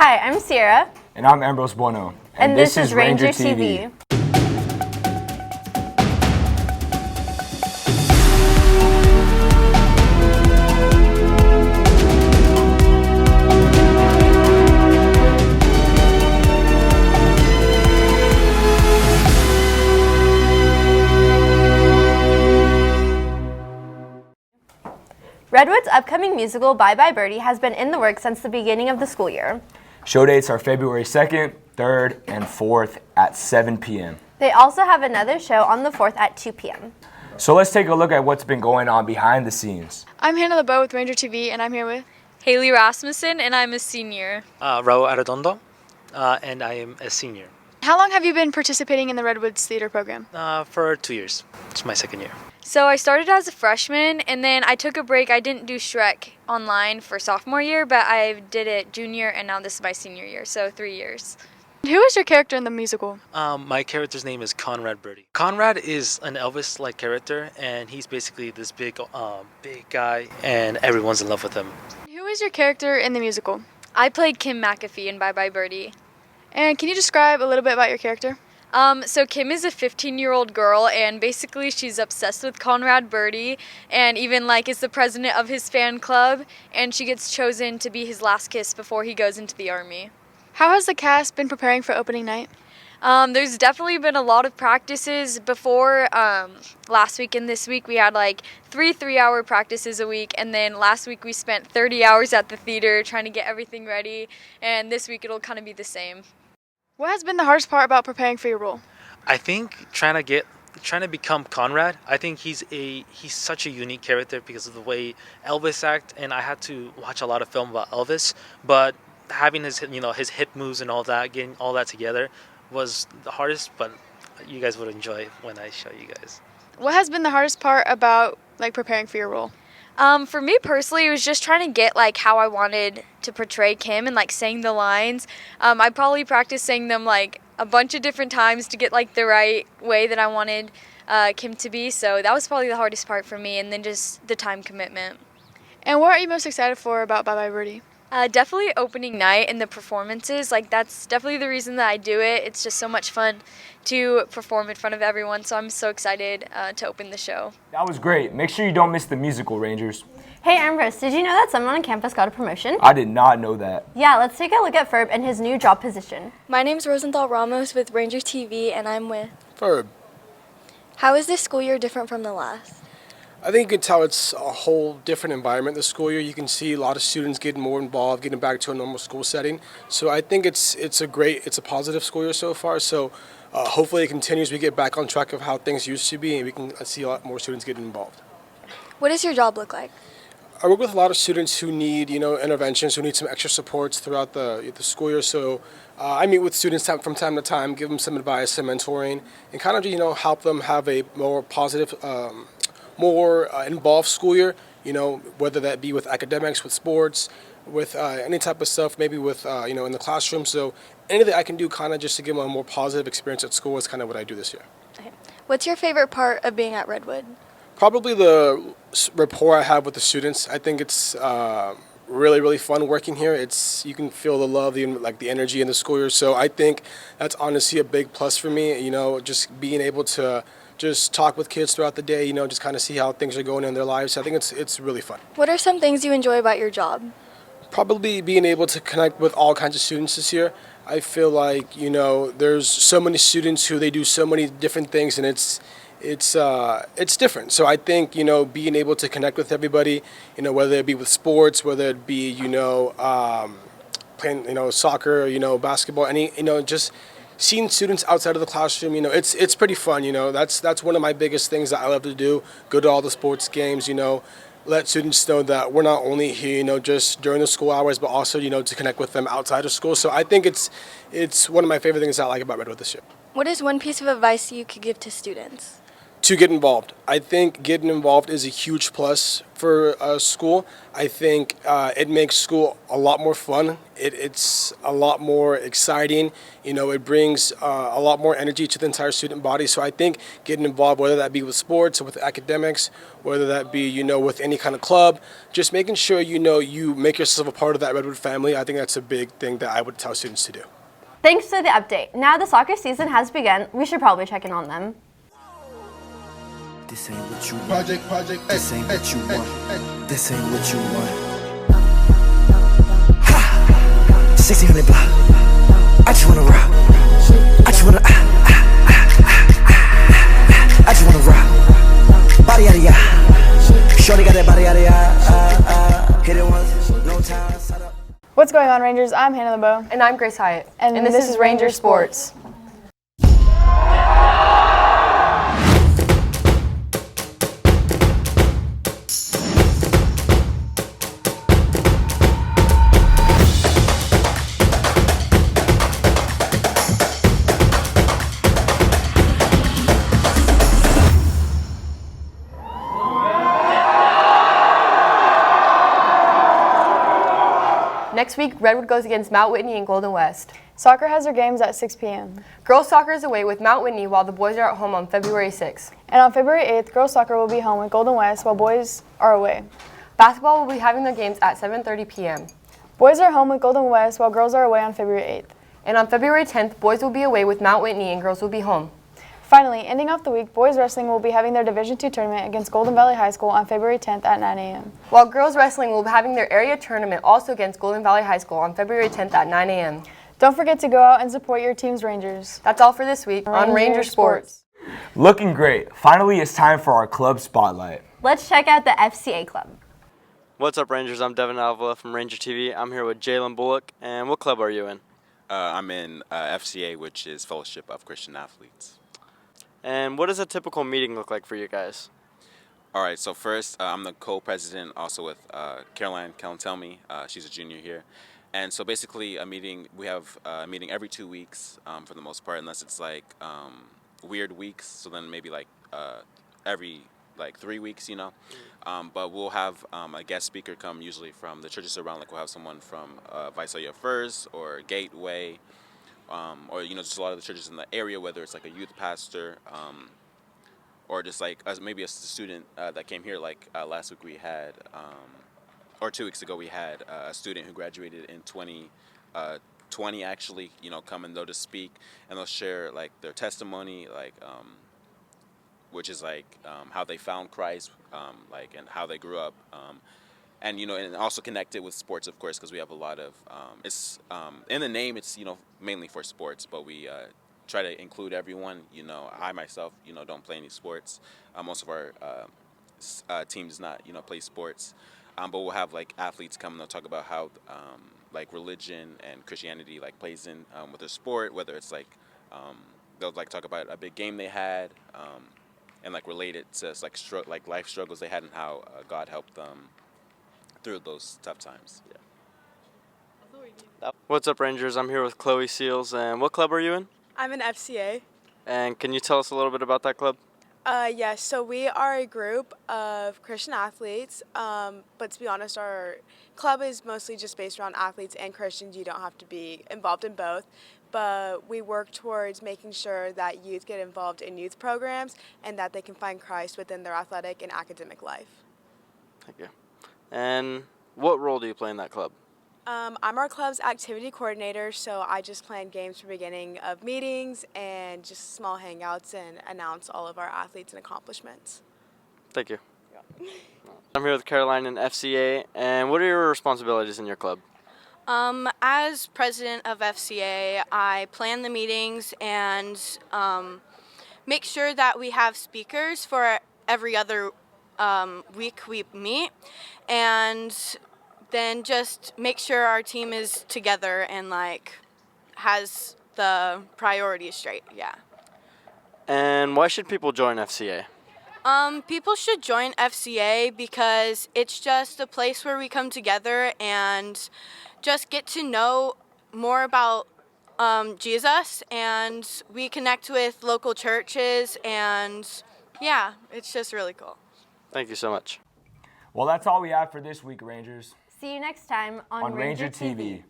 Hi, I'm Sierra. And I'm Ambrose Bueno. And this is Ranger TV. Redwood's upcoming musical, Bye Bye Birdie, has been in the works since the beginning of the school year. Show dates are February 2nd, 3rd, and 4th at 7 p.m. They also have another show on the 4th at 2 p.m. So let's take a look at what's been going on behind the scenes. I'm Hannah LeBeau with Ranger TV, and I'm here with Haley Rasmussen, and I'm a senior. Raul Arredondo, and I am a senior. How long have you been participating in the Redwoods Theater program? For 2 years. It's my second year. So I started as a freshman, and then I took a break. I didn't do Shrek online for sophomore year, but I did it junior, and now this is my senior year, so 3 years. Who is your character in the musical? My character's name is Conrad Birdie. Conrad is an Elvis-like character, and he's basically this big guy, and everyone's in love with him. Who is your character in the musical? I played Kim McAfee in Bye Bye Birdie. And can you describe a little bit about your character? So Kim is a 15-year-old girl, and basically she's obsessed with Conrad Birdie, and even is the president of his fan club, and she gets chosen to be his last kiss before he goes into the army. How has the cast been preparing for opening night? There's definitely been a lot of practices before. Last week and this week we had three-hour practices a week, and then last week we spent 30 hours at the theater trying to get everything ready, and this week it'll kind of be the same. What has been the hardest part about preparing for your role? I think trying to become Conrad. I think he's such a unique character because of the way Elvis acts, and I had to watch a lot of film about Elvis, but having his hip moves and all that, getting all that together was the hardest, but you guys would enjoy when I show you guys. What has been the hardest part about preparing for your role? For me personally, it was just trying to get how I wanted to portray Kim and saying the lines. I probably practiced saying them a bunch of different times to get the right way that I wanted Kim to be. So that was probably the hardest part for me, and then just the time commitment. And what are you most excited for about Bye Bye Birdie? Definitely opening night and the performances. That's definitely the reason that I do it. It's just so much fun to perform in front of everyone, so I'm so excited to open the show. That was great. Make sure you don't miss the musical, Rangers. Hey Ambrose, did you know that someone on campus got a promotion? I did not know that. Yeah, let's take a look at Ferb and his new job position. My name's Rosenthal Ramos with Ranger TV, and I'm with Ferb. How is this school year different from the last? I think you can tell it's a whole different environment this school year. You can see a lot of students getting more involved, getting back to a normal school setting. So I think it's a positive school year so far. So hopefully it continues. We get back on track of how things used to be, and we can see a lot more students getting involved. What does your job look like? I work with a lot of students who need, interventions, who need some extra supports throughout the school year. So I meet with students from time to time, give them some advice, some mentoring, and kind of, help them have a more positive, more involved school year, whether that be with academics, with sports, with any type of stuff, maybe with, in the classroom. So anything I can do kind of just to give them a more positive experience at school is kind of what I do this year. Okay. What's your favorite part of being at Redwood? Probably the rapport I have with the students. I think it's really, really fun working here. You can feel the love, the energy in the school year. So I think that's honestly a big plus for me, just being able to just talk with kids throughout the day, just kind of see how things are going in their lives. I think it's really fun. What are some things you enjoy about your job? Probably being able to connect with all kinds of students this year. I feel like, there's so many students who they do so many different things, and it's different. So I think, being able to connect with everybody, whether it be with sports, whether it be, playing, soccer, basketball, just seeing students outside of the classroom, it's pretty fun. That's one of my biggest things that I love to do. Go to all the sports games, let students know that we're not only here, just during the school hours, but also, to connect with them outside of school. So I think it's one of my favorite things I like about Redwood this year. What is one piece of advice you could give to students? to get involved. I think getting involved is a huge plus for school. I think it makes school a lot more fun. It's a lot more exciting. It brings a lot more energy to the entire student body. So I think getting involved, whether that be with sports or with academics, whether that be, with any kind of club, just making sure, you make yourself a part of that Redwood family. I think that's a big thing that I would tell students to do. Thanks for the update. Now the soccer season has begun. We should probably check in on them. This ain't what you want. This ain't what you want. This ain't what you want. Ha! 1600 block. I just wanna rock. I just wanna I just wanna rock. Body out of ya. Shorty got that body out of ya. Hit it once, no time. What's going on, Rangers? I'm Hannah LeBeau. And I'm Grace Hyatt. And this is Ranger Sports. Next week, Redwood goes against Mount Whitney and Golden West. Soccer has their games at 6 p.m. Girls soccer is away with Mount Whitney while the boys are at home on February 6th. And on February 8th, girls soccer will be home with Golden West while boys are away. Basketball will be having their games at 7:30 p.m. Boys are home with Golden West while girls are away on February 8th. And on February 10th, boys will be away with Mount Whitney and girls will be home. Finally, ending off the week, boys wrestling will be having their Division II tournament against Golden Valley High School on February 10th at 9 a.m. While girls wrestling will be having their area tournament also against Golden Valley High School on February 10th at 9 a.m. Don't forget to go out and support your team's Rangers. That's all for this week on Ranger Sports. Looking great. Finally, it's time for our club spotlight. Let's check out the FCA club. What's up, Rangers? I'm Devin Avila from Ranger TV. I'm here with Jalen Bullock. And what club are you in? I'm in FCA, which is Fellowship of Christian Athletes. And what does a typical meeting look like for you guys? All right, so first, I'm the co-president also with Caroline Calantelmi. She's a junior here. And so basically we have a meeting every 2 weeks for the most part, unless it's like weird weeks. So then maybe like every 3 weeks, But we'll have a guest speaker come usually from the churches around. Like we'll have someone from Visalia First or Gateway. Or just a lot of the churches in the area, whether it's like a youth pastor, or just like maybe a student that came here. Like last week we had, or 2 weeks ago we had a student who graduated in 2020 actually, come and they'll just speak and they'll share like their testimony, like which is like how they found Christ, and how they grew up. And and also connect it with sports, of course, because we have a lot of it's in the name. It's mainly for sports, but we try to include everyone. I myself, don't play any sports. Most of our team does not, play sports. But we'll have like athletes come and they'll talk about how like religion and Christianity like plays in with their sport. Whether it's like they'll like talk about a big game they had and like relate it to like life struggles they had and how God helped them through those tough times. Yeah. What's up, Rangers? I'm here with Chloe Seals. And what club are you in? I'm in FCA. And can you tell us a little bit about that club? Yes, so we are a group of Christian athletes, but to be honest, our club is mostly just based around athletes and Christians. You don't have to be involved in both, but we work towards making sure that youth get involved in youth programs and that they can find Christ within their athletic and academic life. Thank you. And what role do you play in that club? I'm our club's activity coordinator, so I just plan games for beginning of meetings and just small hangouts and announce all of our athletes and accomplishments. Thank you. Yeah. I'm here with Caroline in FCA, and what are your responsibilities in your club? As president of FCA, I plan the meetings and make sure that we have speakers for every other week we meet, and then just make sure our team is together and like has the priorities straight. Yeah. And why should people join FCA? People should join FCA because it's just a place where we come together and just get to know more about Jesus, and we connect with local churches, and yeah, it's just really cool. Thank you so much. Well, that's all we have for this week, Rangers. See you next time on, On Ranger TV.